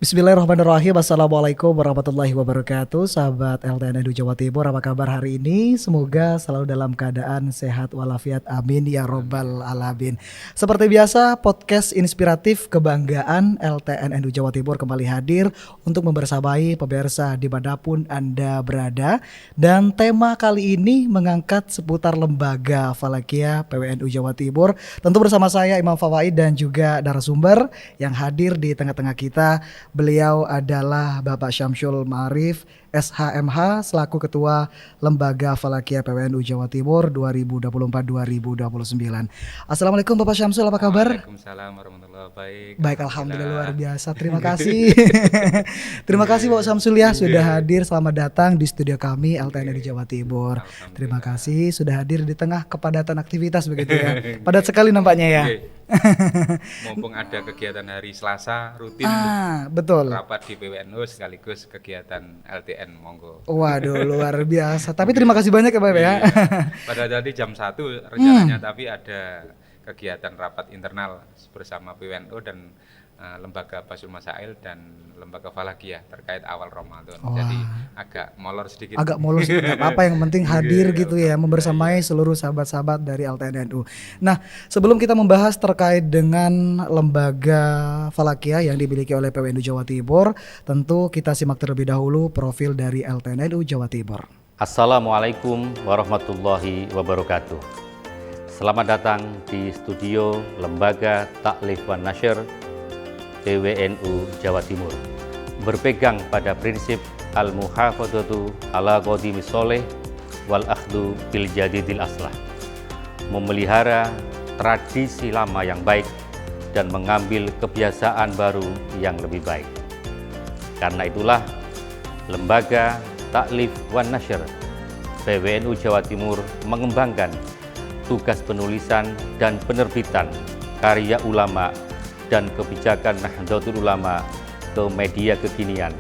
Bismillahirrahmanirrahim. Assalamualaikum warahmatullahi wabarakatuh. Sahabat LTN Edu Jawa Timur, apa kabar hari ini? Semoga selalu dalam keadaan sehat walafiat. Amin ya robbal alamin. Seperti biasa, podcast inspiratif kebanggaan LTN Edu Jawa Timur kembali hadir untuk membersamai pemirsa dimanapun Anda berada. Dan tema kali ini mengangkat seputar lembaga Falakia PWNU Jawa Timur. Tentu bersama saya Imam Fawaid dan juga narasumber yang hadir di tengah-tengah kita. Beliau adalah Bapak Syamsul Ma'arif SHMH selaku Ketua Lembaga Falakia PWNU Jawa Timur 2024-2029. Assalamualaikum Bapak Syamsul, apa kabar? Waalaikumsalam warahmatullahi wabarakatuh. Baik, alhamdulillah luar biasa. Terima kasih. Terima kasih Bapak Syamsul ya sudah hadir. Selamat datang di studio kami LTN di Jawa Timur. Terima kasih sudah hadir di tengah kepadatan aktivitas begitu ya. Padat sekali nampaknya ya. Mumpung ada kegiatan hari Selasa rutin betul. rapat di PWNU sekaligus kegiatan LTN, monggo. Waduh, luar biasa. Tapi terima kasih banyak ya Bapak ya. Pada tadi jam 1 rencananya, tapi ada kegiatan rapat internal bersama PWNU dan Lembaga Basul Masail dan Lembaga Falakia terkait awal Ramadan. Jadi agak molor sedikit. Agak molor sedikit, apa yang penting hadir gitu ya, membersamai seluruh sahabat-sahabat dari LTN-NU. Nah, sebelum kita membahas terkait dengan Lembaga Falakia yang dimiliki oleh PWNU Jawa Timur, tentu kita simak terlebih dahulu profil dari LTN-NU Jawa Timur. Assalamualaikum warahmatullahi wabarakatuh. Selamat datang di studio Lembaga Taklif wan Nasyr PWNU Jawa Timur. Berpegang pada prinsip al-muhafadzatu ala qadimis sholeh wal akhdu bil jadidil aslah. Memelihara tradisi lama yang baik dan mengambil kebiasaan baru yang lebih baik. Karena itulah Lembaga Taklif wan Nasyr PWNU Jawa Timur mengembangkan tugas penulisan dan penerbitan karya ulama dan kebijakan Nahdlatul Ulama ke media kekinian,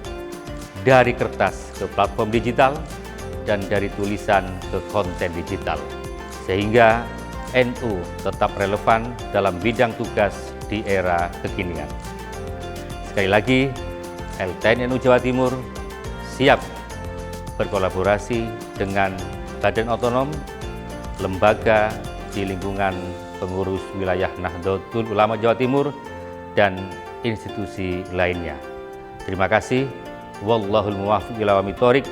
dari kertas ke platform digital dan dari tulisan ke konten digital, sehingga NU tetap relevan dalam bidang tugas di era kekinian. Sekali lagi, LTN NU Jawa Timur siap berkolaborasi dengan badan otonom, lembaga di lingkungan pengurus wilayah Nahdlatul Ulama Jawa Timur, dan institusi lainnya. Terima kasih. Wallahul muwaffiq ila aqwamit thoriq.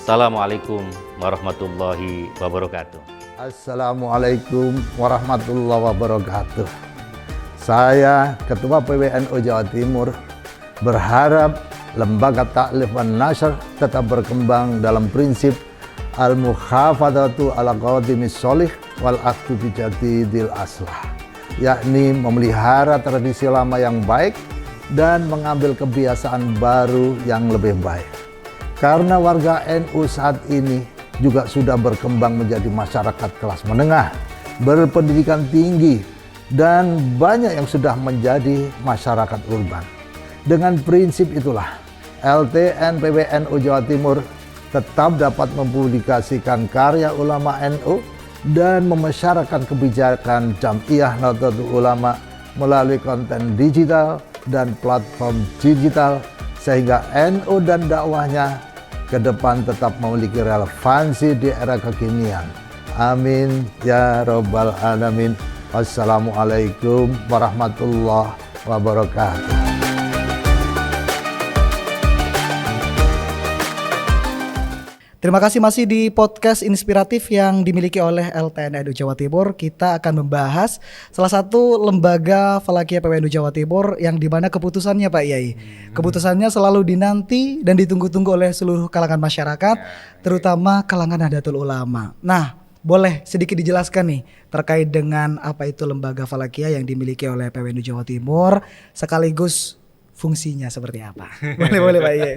Assalamualaikum warahmatullahi wabarakatuh. Assalamualaikum warahmatullahi wabarakatuh. Saya Ketua PWNU Jawa Timur berharap Lembaga Taklif wan Nasyr tetap berkembang dalam prinsip al-muhafadzatu ala qadimis sholih wal akhdu bi jadidil aslah, yakni memelihara tradisi lama yang baik dan mengambil kebiasaan baru yang lebih baik. Karena warga NU saat ini juga sudah berkembang menjadi masyarakat kelas menengah, berpendidikan tinggi, dan banyak yang sudah menjadi masyarakat urban. Dengan prinsip itulah, LTN PWNU Jawa Timur tetap dapat mempublikasikan karya ulama NU dan memasyarakatkan kebijakan Jam'iyah Nahdlatul Ulama melalui konten digital dan platform digital, sehingga NU dan dakwahnya ke depan tetap memiliki relevansi di era kekinian. Amin ya robbal alamin. Wassalamualaikum warahmatullahi wabarakatuh. Terima kasih masih di podcast inspiratif yang dimiliki oleh LTN Edu Jawa Timur. Kita akan membahas salah satu lembaga Falakia PWNU Jawa Timur yang dimana keputusannya Pak Yai. Keputusannya selalu dinanti dan ditunggu-tunggu oleh seluruh kalangan masyarakat, terutama kalangan Nahdlatul Ulama. Nah, boleh sedikit dijelaskan nih terkait dengan apa itu lembaga Falakia yang dimiliki oleh PWNU Jawa Timur, sekaligus fungsinya seperti apa? Boleh Pak Yai.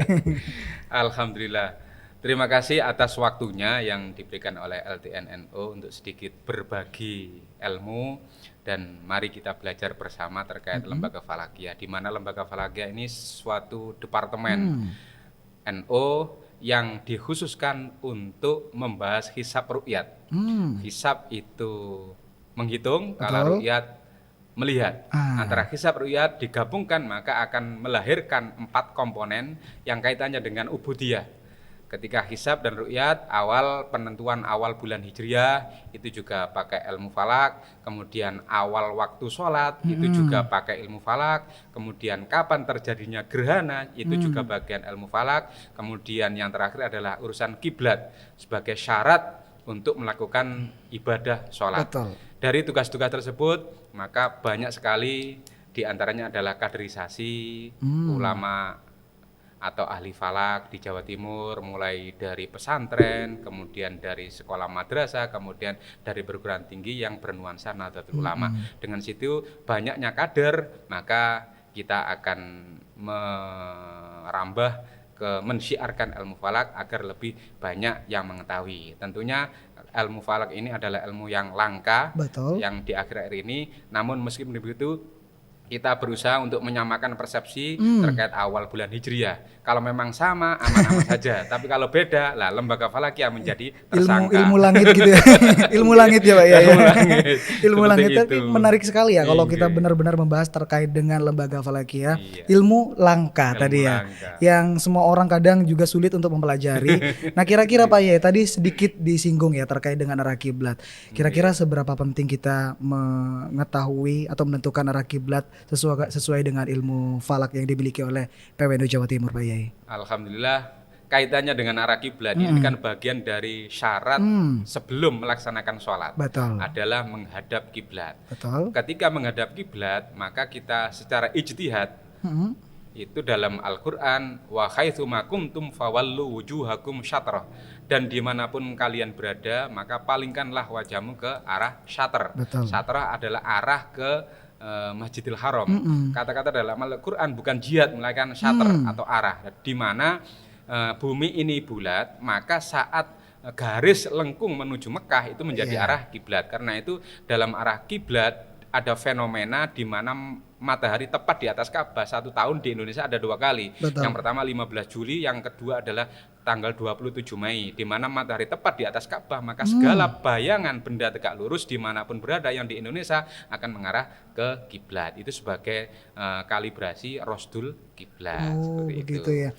Alhamdulillah. Terima kasih atas waktunya yang diberikan oleh LTN-NU untuk sedikit berbagi ilmu, dan mari kita belajar bersama terkait Lembaga Falakia, di mana Lembaga Falakia ini suatu departemen NU yang dikhususkan untuk membahas hisab ru'yat. Hisab itu menghitung, kalau ru'yat melihat. Antara hisab ru'yat digabungkan maka akan melahirkan 4 komponen yang kaitannya dengan ubudiyah. Ketika hisab dan ru'yat, penentuan awal bulan Hijriah itu juga pakai ilmu falak, kemudian awal waktu sholat itu juga pakai ilmu falak, kemudian kapan terjadinya gerhana itu juga bagian ilmu falak, kemudian yang terakhir adalah urusan kiblat sebagai syarat untuk melakukan ibadah sholat. Betul. Dari tugas-tugas tersebut maka banyak sekali diantaranya adalah kaderisasi ulama atau ahli falak di Jawa Timur, mulai dari pesantren, kemudian dari sekolah madrasah, kemudian dari perguruan tinggi yang bernuansa Nahdlatul Ulama. Dengan situ banyaknya kader, maka kita akan merambah mensyiarkan ilmu falak agar lebih banyak yang mengetahui. Tentunya ilmu falak ini adalah ilmu yang langka, Betul. yang di akhir-akhir ini, namun meskipun begitu kita berusaha untuk menyamakan persepsi terkait awal bulan Hijriah. Kalau memang sama, aman-aman saja. Tapi kalau beda, lah lembaga falakiyah menjadi tersangka. Ilmu langit gitu ya. Ilmu langit ya Pak ya. Ilmu langit. Ilmu Seperti langit itu. tapi menarik sekali ya kalau kita Iya. benar-benar membahas terkait dengan lembaga falakiyah. Iya. Ilmu langka Ilmu tadi ya. langka. Yang semua orang kadang juga sulit untuk mempelajari. Nah, kira-kira Pak ya tadi sedikit disinggung ya terkait dengan arah kiblat. Kira-kira seberapa penting kita mengetahui atau menentukan arah kiblat sesuai dengan ilmu falak yang dimiliki oleh PWNU Jawa Timur Pak Yai? Alhamdulillah, kaitannya dengan arah kiblat ini kan bagian dari syarat sebelum melaksanakan sholat. Betul. Adalah menghadap kiblat. Betul. Ketika menghadap kiblat, maka kita secara ijtihad itu dalam Al-Quran, wa haitsuma kuntum fawallu wujuhakum syatrah, dan dimanapun kalian berada maka palingkanlah wajahmu ke arah syatr. Betul. Syatrah adalah arah ke Masjidil Haram. Kata-kata dalam Al-Quran bukan jihad melainkan syatr atau arah. Di mana bumi ini bulat, maka saat garis lengkung menuju Mekah itu menjadi arah kiblat. Karena itu dalam arah kiblat ada fenomena di mana matahari tepat di atas Ka'bah. 1 tahun di Indonesia ada 2 kali. Betul. Yang pertama 15 Juli, yang kedua adalah tanggal 27 Mei, di mana matahari tepat di atas Ka'bah, maka segala bayangan benda tegak lurus dimanapun berada yang di Indonesia akan mengarah ke kiblat. Itu sebagai kalibrasi rosdul kiblat. Oh, seperti begitu itu. ya.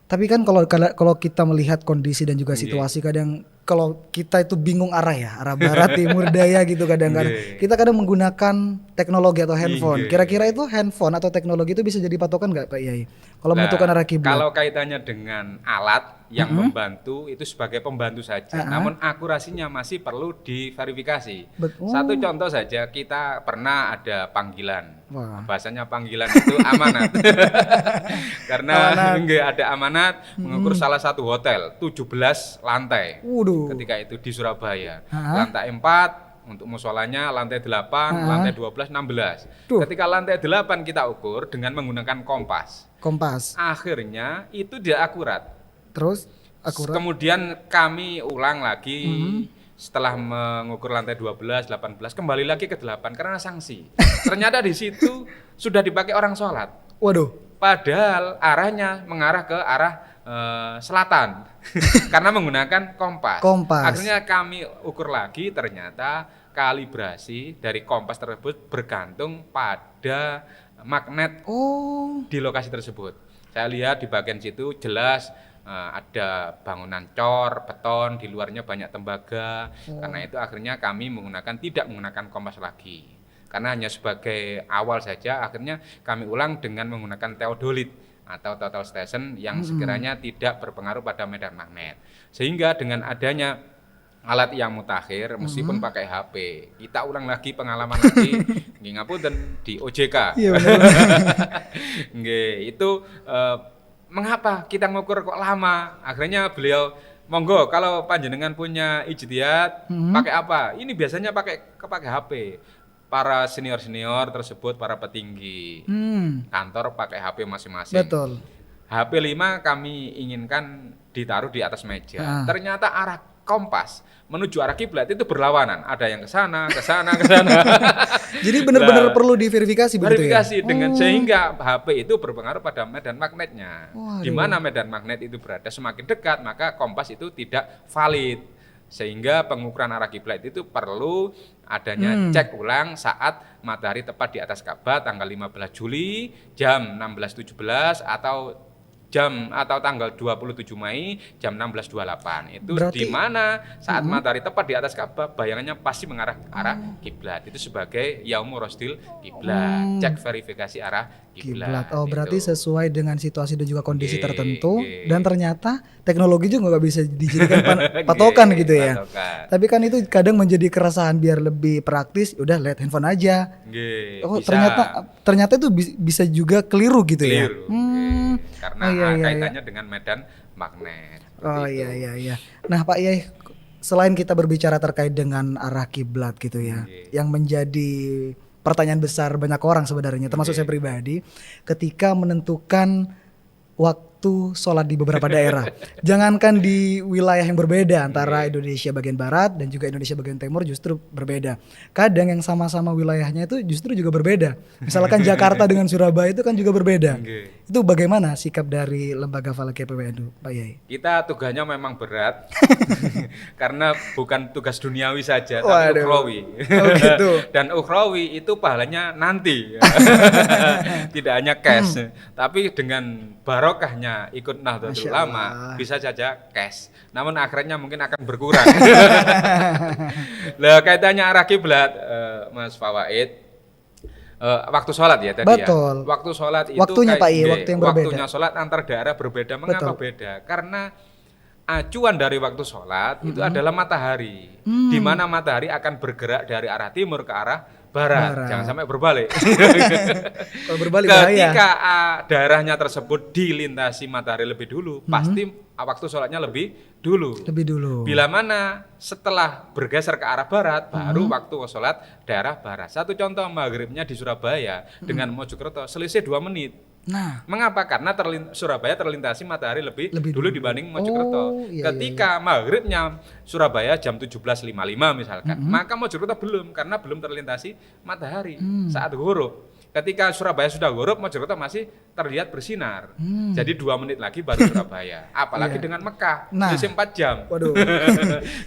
Tapi kan kalau kita melihat kondisi dan juga situasi kadang kalau kita itu bingung arah ya, arah barat, timur, daya gitu kadang-kadang. Kita kadang menggunakan teknologi atau handphone. Kira-kira itu handphone atau teknologi itu bisa jadi patokan nggak Pak Yai? Kalau menentukan arah kiblat. Kalau kaitannya dengan alat yang membantu itu sebagai pembantu saja. Namun akurasinya masih perlu diverifikasi. Satu contoh saja, kita pernah ada panggilan. Wah. Bahasanya panggilan itu amanat. Karena nggak ada amanat mengukur salah satu hotel 17 lantai. Waduh. Ketika itu di Surabaya. Lantai 4 untuk musolanya, lantai 8, lantai 12, 16. Ketika lantai 8 kita ukur dengan menggunakan kompas. Akhirnya itu tidak akurat. Terus akurat. Kemudian kami ulang lagi setelah mengukur lantai 12, 18, kembali lagi ke 8 karena sanksi. Ternyata di situ sudah dipakai orang sholat. Waduh. Padahal arahnya mengarah ke arah selatan karena menggunakan kompas. Akhirnya kami ukur lagi, ternyata kalibrasi dari kompas tersebut bergantung pada magnet di lokasi tersebut. Saya lihat di bagian situ jelas ada bangunan cor, beton, di luarnya banyak tembaga. Karena itu akhirnya kami tidak menggunakan kompas lagi. Karena hanya sebagai awal saja, akhirnya kami ulang dengan menggunakan teodolit atau total station yang sekiranya tidak berpengaruh pada medan magnet. Sehingga dengan adanya alat yang mutakhir, meskipun pakai HP, kita ulang lagi pengalaman lagi, ngapunten di OJK. Iya Itu mengapa kita ngukur kok lama? Akhirnya beliau, monggo kalau panjenengan punya ijtihad, pakai apa? Ini biasanya pakai HP. Para senior-senior tersebut, para petinggi kantor pakai HP masing-masing. Betul. HP 5 kami inginkan ditaruh di atas meja. Ternyata arah kompas menuju arah kiblat itu berlawanan. Ada yang ke sana, ke sana, ke sana. Jadi benar-benar perlu diverifikasi begitu verifikasi ya? dengan sehingga HP itu berpengaruh pada medan magnetnya. Waduh. Di mana medan magnet itu berada semakin dekat, maka kompas itu tidak valid. Sehingga pengukuran arah kiblat itu perlu adanya cek ulang saat matahari tepat di atas Ka'bah tanggal 15 Juli jam 16.17 atau tanggal 27 Mei jam 16.28. Itu Berarti- di mana saat matahari tepat di atas Ka'bah bayangannya pasti mengarah ke arah kiblat. Itu sebagai yaumu rosdil kiblat. Cek verifikasi arah Kiblat. kiblat. Oh, berarti Itu. sesuai dengan situasi dan juga kondisi Nggih, tertentu nggih. dan ternyata teknologi juga nggak bisa dijadikan patokan Nggih, gitu ya. patokan. Tapi kan itu kadang menjadi keresahan biar lebih praktis, udah lihat handphone aja. Nggih, Oh, bisa. ternyata itu bisa juga keliru gitu ya. Keliru. Nggih. Karena Oh, iya, iya, kaitannya dengan medan magnet. Oh Seperti iya itu. iya. Nah Pak Yai, selain kita berbicara terkait dengan arah kiblat gitu ya, yang menjadi pertanyaan besar banyak orang sebenarnya, termasuk saya pribadi, ketika menentukan waktu sholat di beberapa daerah, jangankan di wilayah yang berbeda antara Indonesia bagian barat dan juga Indonesia bagian timur justru berbeda. Kadang yang sama-sama wilayahnya itu justru juga berbeda. Misalkan Jakarta dengan Surabaya itu kan juga berbeda. Nggih. Itu bagaimana sikap dari lembaga Falakiyah PWNU, Pak Yai? Kita tugasnya memang berat karena bukan tugas duniawi saja, Waduh. tapi ukhrawi. Oh, gitu. Dan ukhrawi itu pahalanya nanti, tidak hanya cash, tapi dengan barokahnya ikut Masya Nahdlatul Ulama Allah. bisa saja cash. Namun akhirnya mungkin akan berkurang. Lah kaitannya arah kiblat, Mas Fawaid. Waktu sholat ya tadi Betul. ya. Waktu sholat itu Waktunya, Pak Iya, nggih, waktu yang berbeda. Waktunya sholat antar daerah berbeda. Mengapa Betul. beda? Karena acuan dari waktu sholat itu adalah matahari, di mana matahari akan bergerak dari arah timur ke arah barat. Jangan sampai berbalik. Kalau berbalik bahaya. Ketika daerahnya tersebut dilintasi matahari lebih dulu, pasti waktu sholatnya lebih dulu. Lebih dulu. Bila mana setelah bergeser ke arah barat, baru waktu sholat daerah barat. Satu contoh maghribnya di Surabaya dengan Mojokerto selisih 2 menit. Nah, Mengapa? Karena Surabaya terlintasi matahari lebih Lebih dulu dulu. dibanding Mojokerto. Oh, iya, Ketika maghribnya Surabaya jam 17.55 misalkan, maka Mojokerto belum karena belum terlintasi matahari saat ghurub. Ketika Surabaya sudah ghurub, Mojokerto masih terlihat bersinar. Jadi 2 menit lagi baru Surabaya. Apalagi dengan Mekah, Nah. selisih 4 jam. waduh.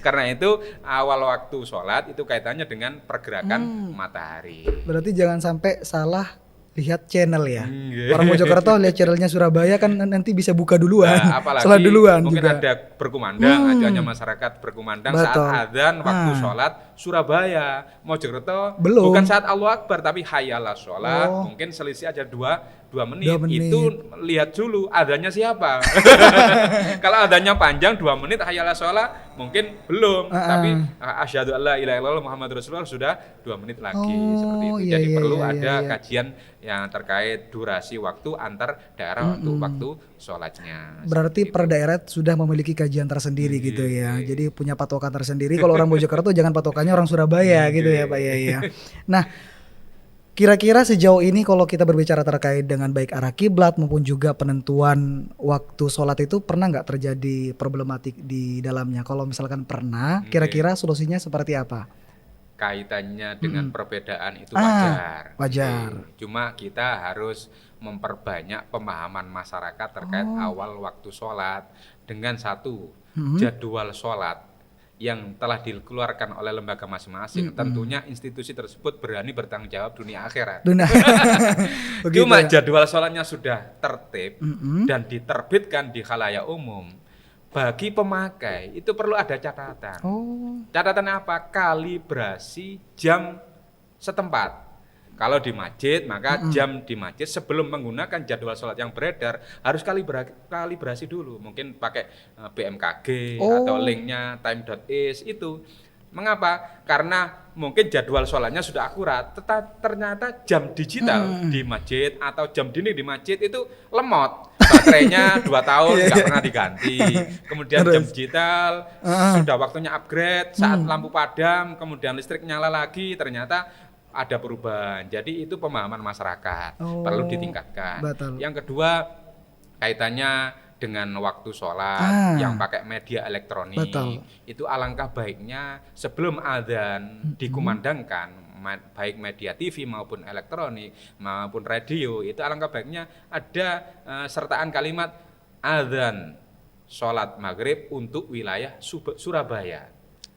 Karena itu awal waktu sholat itu kaitannya dengan pergerakan matahari. Berarti jangan sampai salah lihat channel ya. Nggih. Orang Mojokerto lihat channelnya Surabaya kan nanti bisa buka duluan. Nah, apalagi Sholat duluan mungkin juga. ada berkumandang, acuannya masyarakat berkumandang Betul. saat adzan waktu Nah. sholat Surabaya, Mojokerto Belum. bukan saat Allahu Akbar tapi hayalah sholat, Oh. mungkin selisih aja 2 menit. 2 menit. Itu lihat dulu adanya siapa. Kalau adanya panjang 2 menit hayalah sholat mungkin belum, tapi asyhadu alla ilaha illallah Muhammad Rasulullah sudah 2 menit lagi Oh, seperti itu. iya, Jadi iya, perlu iya, ada iya. kajian yang terkait durasi waktu antar daerah untuk waktu sholatnya. Berarti per daerah sudah memiliki kajian tersendiri gitu ya. Jadi punya patokan tersendiri. Kalau orang Mojokerto jangan patokannya orang Surabaya gitu ya Pak Yai ya. Nah, kira-kira sejauh ini kalau kita berbicara terkait dengan baik arah kiblat maupun juga penentuan waktu sholat itu pernah nggak terjadi problematik di dalamnya? Kalau misalkan pernah, kira-kira solusinya seperti apa? Kaitannya dengan perbedaan itu wajar. wajar. Oke. Cuma kita harus memperbanyak pemahaman masyarakat terkait awal waktu sholat dengan satu jadwal sholat yang telah dikeluarkan oleh lembaga masing-masing. Tentunya institusi tersebut berani bertanggung jawab dunia akhirat. Dunia. Begitu Cuma ya? jadwal sholatnya sudah tertib dan diterbitkan di khalayak umum. Bagi pemakai itu perlu ada catatan. Oh, Catatan apa? Kalibrasi jam setempat. Kalau di masjid, maka jam di masjid sebelum menggunakan jadwal sholat yang beredar harus kalibrasi dulu. Mungkin pakai BMKG atau linknya time.is itu. Mengapa? Karena mungkin jadwal sholatnya sudah akurat, tetapi ternyata jam digital di masjid atau jam dinding di masjid itu lemot. Baterainya 2 tahun nggak pernah diganti. Kemudian jam digital sudah waktunya upgrade, saat lampu padam, kemudian listrik nyala lagi, ternyata ada perubahan. Jadi itu pemahaman masyarakat, perlu ditingkatkan. betul. Yang kedua, kaitannya dengan waktu sholat yang pakai media elektronik. Betul. Itu alangkah baiknya sebelum adzan dikumandangkan, baik media TV maupun elektronik maupun radio, itu alangkah baiknya ada sertaan kalimat adzan sholat maghrib untuk wilayah Surabaya.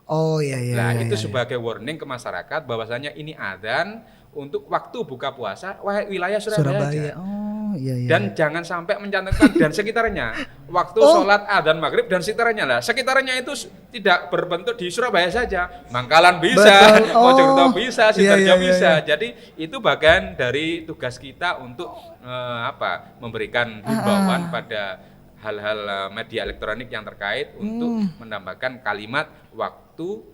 Oh iya iya. Nah, iya, itu iya. sebagai warning ke masyarakat bahwasanya ini adzan untuk waktu buka puasa wilayah Surabaya aja. Oh iya iya. Dan jangan sampai mencantumkan dan sekitarnya. Waktu Oh. sholat adzan maghrib dan sekitarnya lah. Sekitarnya itu tidak berbentuk di Surabaya saja. Mangkalan bisa, Betul. Oh. Mojokerto bisa, Iya, Sidoarjo iya, iya, bisa. iya. Jadi itu bagian dari tugas kita untuk memberikan himbauan pada hal-hal media elektronik yang terkait untuk menambahkan kalimat waktu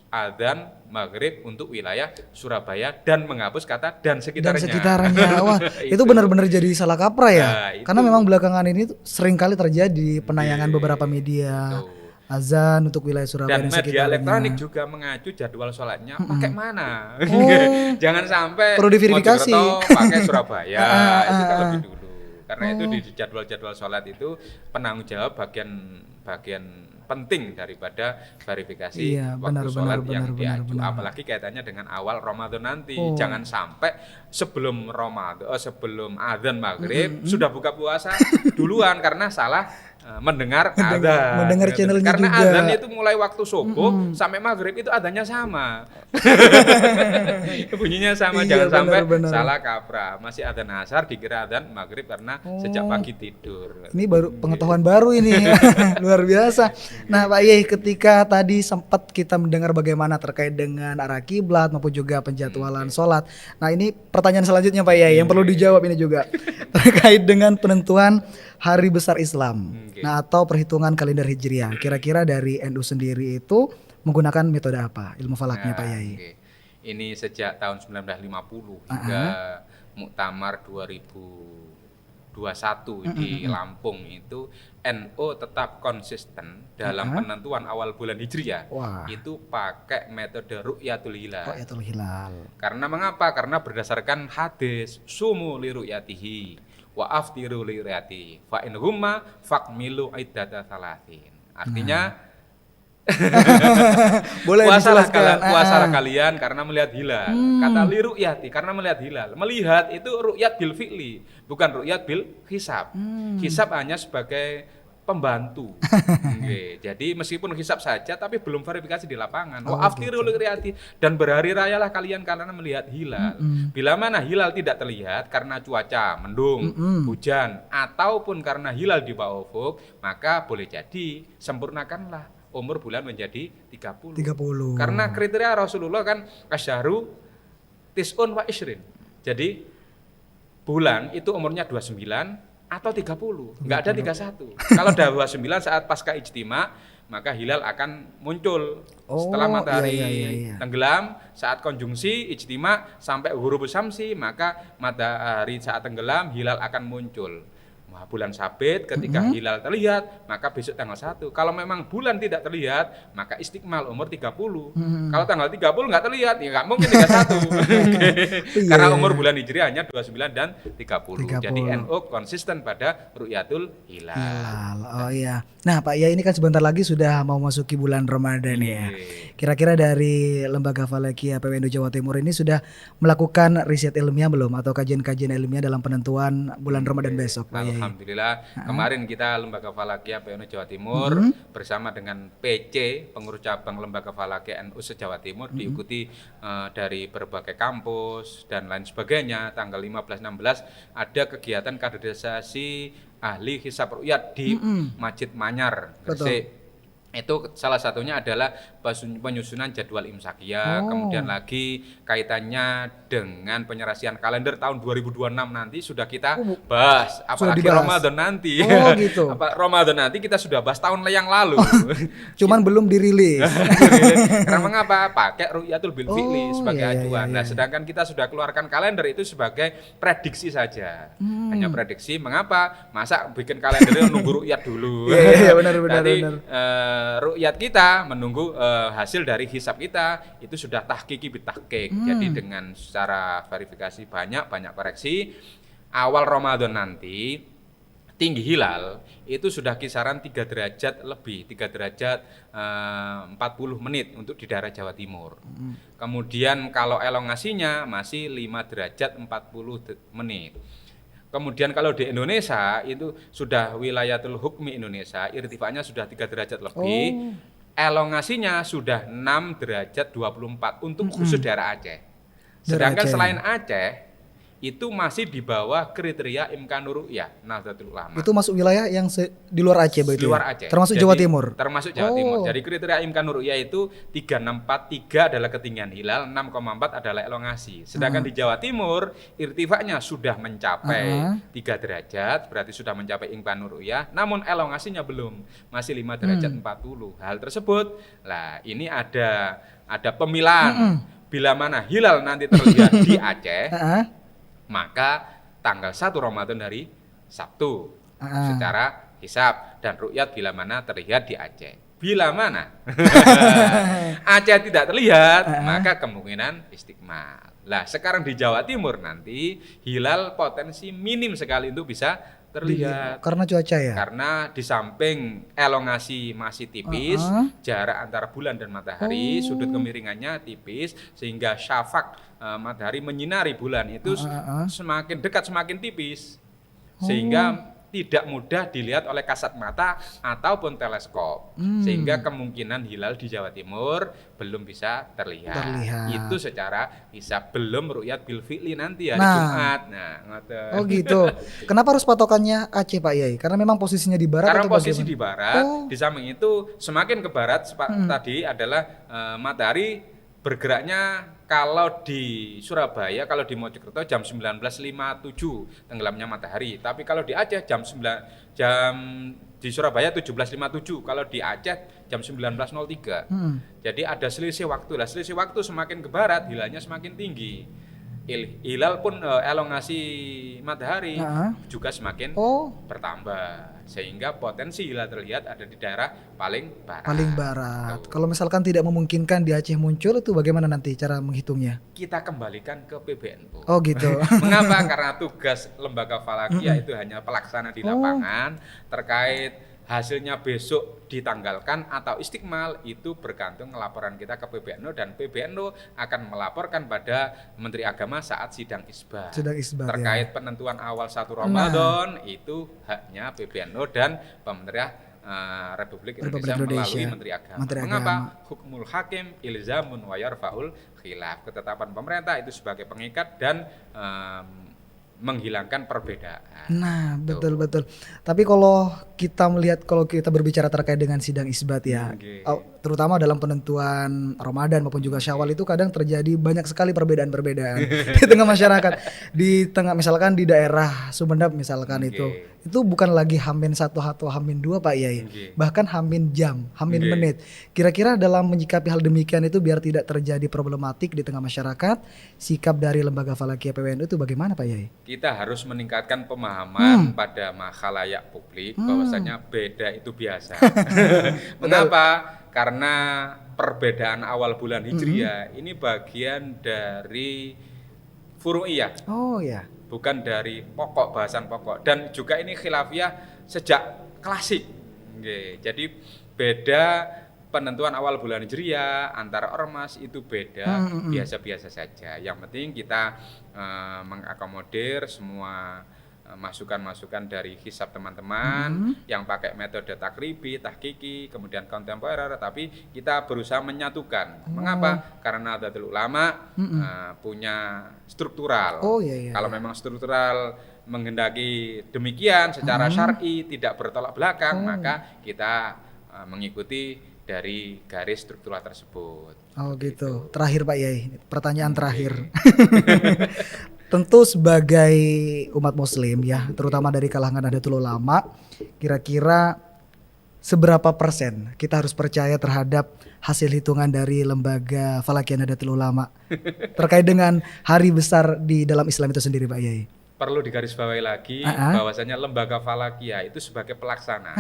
adzan maghrib untuk wilayah Surabaya dan menghapus kata dan Dan sekitarnya. sekitarnya. Wah, itu benar-benar jadi salah kaprah ya. Nah, itu. Karena memang belakangan ini tuh sering kali terjadi penayangan Iya, beberapa media betul. azan untuk wilayah Surabaya Dan dan, media sekitarnya. elektronik juga mengacu jadwal sholatnya pakai mana. Oh. Jangan sampai Perlu diverifikasi. Mojokerto pakai Surabaya, itu kan lebih dulu. Karena itu Oh. di jadwal-jadwal sholat itu penanggung jawab bagian penting daripada verifikasi Iya, waktu benar, sholat benar, yang benar, diaju. benar. Apalagi kaitannya dengan awal Ramadan nanti. Oh. Jangan sampai sebelum Ramadan, sebelum adzan maghrib sudah buka puasa duluan karena salah mendengar adzan. mendengar channelnya Karena juga. adzan itu mulai waktu subuh sampai maghrib itu adzannya sama. Bunyinya sama, Iya, jangan sampai benar, benar. salah kaprah. Masih adzan asar dikira adzan maghrib karena sejak pagi tidur. Ini baru pengetahuan baru ini. Luar biasa. Nah, Pak Yai, ketika tadi sempat kita mendengar bagaimana terkait dengan arah kiblat maupun juga penjadwalan sholat. Nah, ini pertanyaan selanjutnya Pak Yai yang perlu dijawab ini juga terkait dengan penentuan hari besar Islam. Nah, atau perhitungan kalender Hijriah. Kira-kira dari NU sendiri itu menggunakan metode apa? Ilmu falaknya Pak Yai. Oke. Ini sejak tahun 1950 hingga Muktamar 2021 di Lampung itu NU tetap konsisten dalam penentuan awal bulan Hijriah. Wah. Itu pakai metode Ru'yatul Hilal. Ru'yatul Hilal. Karena mengapa? Karena berdasarkan hadis sumu li ru'yatihi wa aftiru li ru'yatihi fa in humma fakmilu iddata salatin. Artinya Boleh dijelaskan. puasalah kalian karena melihat hilal. Kata li ru'yati karena melihat hilal. Melihat itu ru'yat bil fi'li, bukan ru'yat bil hisab. Hisab hanya sebagai pembantu. Oke, jadi meskipun hisab saja tapi belum verifikasi di lapangan. Wa aftiru li ru'yati dan berhari rayalah kalian karena melihat hilal. Bila mana hilal tidak terlihat karena cuaca mendung, hujan ataupun karena hilal di bawah ufuk, maka boleh jadi sempurnakanlah umur bulan menjadi 30. 30. Karena kriteria Rasulullah kan kasyahru tis'un wa isrin. Jadi bulan itu umurnya 29 atau 30, enggak ada 31. Kalau udah 29 saat pasca ijtima, maka hilal akan muncul setelah matahari iya. tenggelam, saat konjungsi ijtima sampai huruf syamsi, maka matahari saat tenggelam hilal akan muncul. Wah, bulan sabit ketika hilal terlihat, maka besok tanggal 1. Kalau memang bulan tidak terlihat, maka istiqmal umur 30. Kalau tanggal 30 nggak terlihat, ya nggak mungkin 31. Karena umur bulan Hijriah hanya 29 dan 30. Jadi NU konsisten pada Ru'yatul Hilal. Hilal. Oh iya. Nah, Pak Yai ini kan sebentar lagi sudah mau masuki bulan Ramadan ya. Kira-kira dari Lembaga Falakia PWNU Jawa Timur ini sudah melakukan riset ilmiah belum atau kajian-kajian ilmiah dalam penentuan bulan Ramadan besok, Pak Yai? Alhamdulillah, kemarin kita Lembaga Falakia PWNU Jawa Timur bersama dengan PC, pengurus cabang Lembaga Falakia NU se-Jawa Timur diikuti dari berbagai kampus dan lain sebagainya. Tanggal 15-16 ada kegiatan kaderisasi ahli hisab ru'yat di Masjid Manyar, Gresik. Itu salah satunya adalah penyusunan jadwal imsakiyah, kemudian lagi kaitannya dengan penyelesaian kalender tahun 2026 nanti sudah kita bahas, apalagi dibahas. Ramadan nanti. Oh, gitu. Ramadan nanti kita sudah bahas tahun yang lalu. Cuman belum dirilis. Karena mengapa? Pakai ru'yatul bil fi'li sebagai iya, acuan. iya, Nah, sedangkan kita sudah keluarkan kalender itu sebagai prediksi saja. Hanya prediksi. Mengapa? Masa bikin kalender nunggu ru'yat dulu. Iya, benar. Jadi ru'yat kita menunggu hasil dari hisab kita itu sudah tahqiqi bitahqiq. Jadi dengan secara verifikasi banyak koreksi. Awal Ramadan nanti tinggi hilal itu sudah kisaran 3 derajat lebih, 3 derajat 40 menit untuk di daerah Jawa Timur. Kemudian kalau elongasinya masih 5 derajat 40 menit. Kemudian kalau di Indonesia itu sudah wilayatul hukmi Indonesia, irtifanya sudah 3 derajat lebih. elongasinya sudah 6 derajat 24 untuk khusus daerah Aceh. Daerah Sedangkan Aceh. selain Aceh, itu masih di bawah kriteria Imkanur Ru'yah Nahdlatul Ulama. Itu masuk wilayah yang di luar Aceh begitu. Di luar ya? Aceh. Termasuk Jadi, Jawa Timur. Termasuk Jawa Oh. Timur. Jadi kriteria Imkanur Ru'yah itu 3643 adalah ketinggian hilal, 6,4 adalah elongasi. Sedangkan di Jawa Timur irtifaknya sudah mencapai 3 derajat, berarti sudah mencapai Imkanur Ru'yah, namun elongasinya belum, masih 5 derajat 40. Hal tersebut, lah ini ada pemilahan. Bila mana hilal nanti terlihat di Aceh, Heeh. maka tanggal 1 Ramadan hari Sabtu Ah. secara hisab, dan ru'yat bila mana terlihat di Aceh. Bila mana Aceh tidak terlihat, maka kemungkinan istiqmal. Lah sekarang di Jawa Timur nanti hilal potensi minim sekali untuk bisa terlihat. Karena cuaca ya. Karena di samping elongasi masih tipis, jarak antara bulan dan matahari, sudut kemiringannya tipis, sehingga syafaq matahari menyinari bulan itu semakin dekat semakin tipis, sehingga tidak mudah dilihat oleh kasat mata ataupun teleskop, sehingga kemungkinan hilal di Jawa Timur belum bisa terlihat. Itu secara hisab, belum ru'yat bil fi'li nanti hari Jumat. Nah, ngoten. Oh gitu. Kenapa harus patokannya Aceh Pak Yai? Karena memang posisinya di barat Karena atau posisi bagaimana? di barat, Oh. di samping itu semakin ke barat tadi adalah matahari bergeraknya kalau di Surabaya, kalau di Mojokerto jam 19.57 tenggelamnya matahari. Tapi kalau di Aceh di Surabaya 17.57, kalau di Aceh jam 19.03. Jadi ada selisih waktu. Lah selisih waktu semakin ke barat, hilalnya semakin tinggi. Hilal pun elongasi matahari juga semakin bertambah, sehingga potensi hilal terlihat ada di daerah paling barat. Paling barat. Kalau misalkan tidak memungkinkan di Aceh muncul, itu bagaimana nanti cara menghitungnya? Kita kembalikan ke PBNU. Oh gitu. Mengapa? Karena tugas lembaga falakiyah itu hanya pelaksana di lapangan, terkait hasilnya besok ditanggalkan atau istiqmal itu bergantung laporan kita ke PBNU, dan PBNU akan melaporkan pada Menteri Agama saat sidang isbat. Sidang isbat, terkait penentuan awal 1 Ramadan itu haknya PBNU dan pemerintah Republik Indonesia melalui Menteri Agama. Mengapa? Hukmul hakim ilzamun wa yarfa'ul khilaf. Ketetapan pemerintah itu sebagai pengikat dan menghilangkan perbedaan. Nah, betul. Tapi kalau kita berbicara terkait dengan sidang isbat ya, terutama dalam penentuan Ramadan maupun juga Syawal, itu kadang terjadi banyak sekali perbedaan-perbedaan di tengah masyarakat. Di tengah misalkan di daerah Sumedap misalkan itu bukan lagi H-1 atau H-2 Pak Yai, bahkan H-jam, H-menit. Kira-kira dalam menyikapi hal demikian itu biar tidak terjadi problematik di tengah masyarakat, sikap dari Lembaga Falakiyah PWNU itu bagaimana Pak Yai? Kita harus meningkatkan pemahaman pada makhalayak publik bahwasanya beda itu biasa. Mengapa? Karena perbedaan awal bulan Hijriah ini bagian dari furu'iyah. Oh ya. Bukan dari pokok, bahasan pokok, dan juga ini khilafiyah sejak klasik. Jadi beda penentuan awal bulan Hijriah antara ormas itu beda, biasa-biasa saja. Yang penting kita mengakomodir semua masukan-masukan dari hisab teman-teman yang pakai metode takribi, tahkiki, kemudian kontemporer, tapi kita berusaha menyatukan. Mengapa? Karena Nahdlatul Ulama punya struktural. Kalau memang struktural menghendaki demikian secara syar'i tidak bertolak belakang, maka kita mengikuti dari garis struktural tersebut. Oh gitu. Terakhir Pak Yai, pertanyaan terakhir. Tentu sebagai umat muslim ya, terutama dari kalangan Nahdlatul Ulama, kira-kira seberapa persen kita harus percaya terhadap hasil hitungan dari Lembaga Falakiyah Nahdlatul Ulama terkait dengan hari besar di dalam Islam itu sendiri Pak Yai? Perlu digarisbawahi lagi bahwasanya Lembaga Falakiyah itu sebagai pelaksana.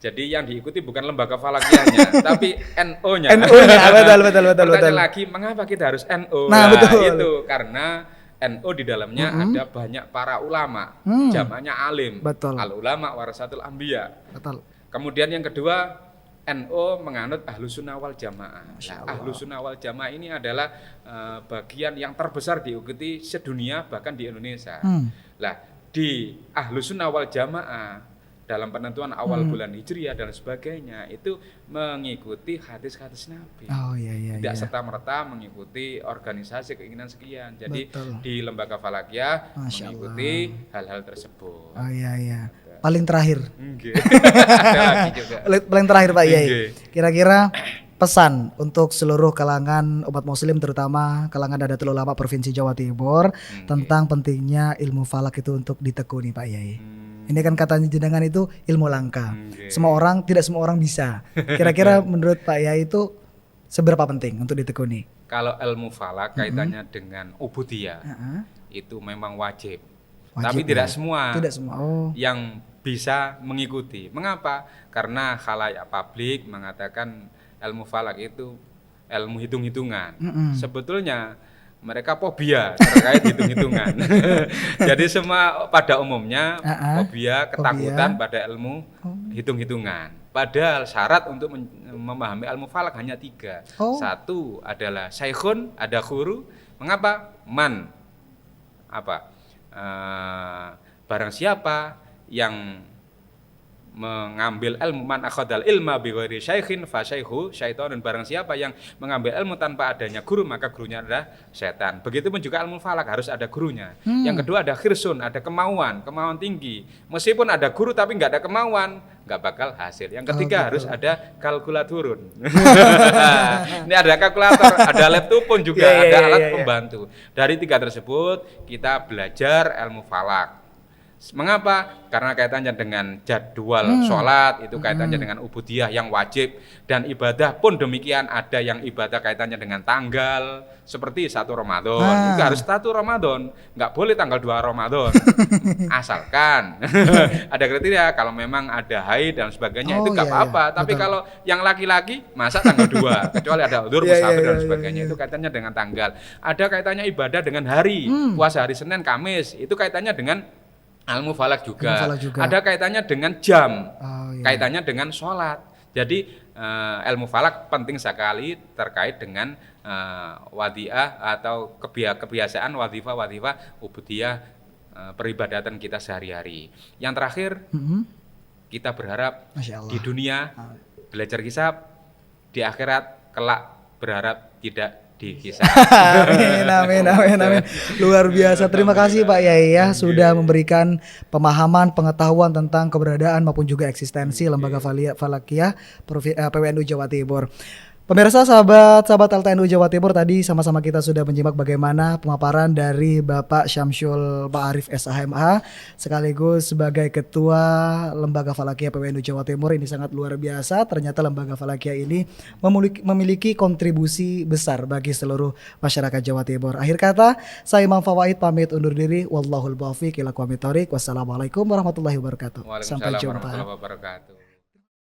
Jadi yang diikuti bukan lembaga falakiyahnya, tapi NO-nya. NO-nya, betul. Pertanyaan lagi, mengapa kita harus NO? Nah, betul. Itu karena NO di dalamnya ada banyak para ulama, jamaknya alim. Betul. Al ulama warasatul anbiya. Betul. Kemudian yang kedua, NO menganut Ahlus Sunnah wal Jamaah. Ahlus Sunnah wal Jamaah ini adalah bagian yang terbesar diikuti sedunia bahkan di Indonesia. Lah, di Ahlus Sunnah wal Jamaah dalam penentuan awal bulan Hijriah dan sebagainya itu mengikuti hadis-hadis Nabi. Oh iya. Tidak serta-merta mengikuti organisasi keinginan sekian. Jadi Betul. di Lembaga Falakiyah Masya mengikuti hal-hal tersebut. Oh iya. Paling terakhir. Nggih. Ada lagi juga. Paling terakhir Pak Yai. Nggih. Kira-kira pesan untuk seluruh kalangan umat muslim terutama kalangan Nadatul Ulama Provinsi Jawa Timur tentang pentingnya ilmu falak itu untuk ditekuni Pak Yai. Ini kan katanya jenengan itu ilmu langka. Tidak semua orang bisa. Kira-kira menurut Pak Yai itu seberapa penting untuk ditekuni? Kalau ilmu falak kaitannya dengan ubudiyah itu memang wajib. Tapi tidak semua. Tidak semua. Oh. Yang bisa mengikuti. Mengapa? Karena khalayak publik mengatakan ilmu falak itu ilmu hitung-hitungan. Sebetulnya mereka fobia terkait hitung-hitungan. Jadi semua pada umumnya fobia, ketakutan pada ilmu hitung-hitungan. Padahal syarat untuk memahami ilmu falak hanya 3. Satu adalah saikhun, ada guru. Mengapa? Man. Barang siapa yang mengambil ilmu, man akhadal ilma bi ghairi syaikhin fa syaikhu syaitonun, barang siapa yang mengambil ilmu tanpa adanya guru maka gurunya adalah setan. Begitupun juga ilmu falak harus ada gurunya. Yang kedua ada khirsun, ada kemauan tinggi. Meskipun ada guru tapi nggak ada kemauan, nggak bakal hasil. Yang ketiga harus ada kalkulaturun. Ini ada kalkulator, ada laptop pun juga, ada alat pembantu. Dari 3 tersebut kita belajar ilmu falak. Mengapa? Karena kaitannya dengan jadwal sholat, itu kaitannya dengan ubudiyah yang wajib, dan ibadah pun demikian, ada yang ibadah kaitannya dengan tanggal, seperti 1 Ramadan, itu harus 1 Ramadan, nggak boleh tanggal 2 Ramadan, asalkan ada kriteria, kalau memang ada haid dan sebagainya itu nggak apa-apa, tapi kalau yang laki-laki masa tanggal 2, kecuali ada udzur, musafir dan sebagainya, itu kaitannya dengan tanggal. Ada kaitannya ibadah dengan hari, puasa hari Senin, Kamis, itu kaitannya dengan ilmu falak juga. Ada kaitannya dengan jam, kaitannya dengan sholat. Jadi ilmu falak penting sekali terkait dengan wadiah atau kebiasaan wadifah ubudiyah peribadatan kita sehari-hari. Yang terakhir, kita berharap di dunia belajar hisab, di akhirat kelak berharap tidak dihisab. Amin. Luar biasa. Terima kasih Pak Yai ya sudah memberikan pemahaman, pengetahuan tentang keberadaan maupun juga eksistensi Lembaga Falakiyah PWNU Jawa Timur. Pemirsa, sahabat LTNU Jawa Timur, tadi sama-sama kita sudah menyimak bagaimana pemaparan dari Bapak Syamsul Ma'arif SHMH sekaligus sebagai Ketua Lembaga Falakiyah PWNU Jawa Timur. Ini sangat luar biasa, ternyata Lembaga Falakiyah ini memiliki kontribusi besar bagi seluruh masyarakat Jawa Timur. Akhir kata, saya Imam Fawaid pamit undur diri. Wallahul muwaffiq ila aqwamit thoriq. Wassalamualaikum warahmatullahi wabarakatuh. Sampai jumpa. Warahmatullahi wabarakatuh.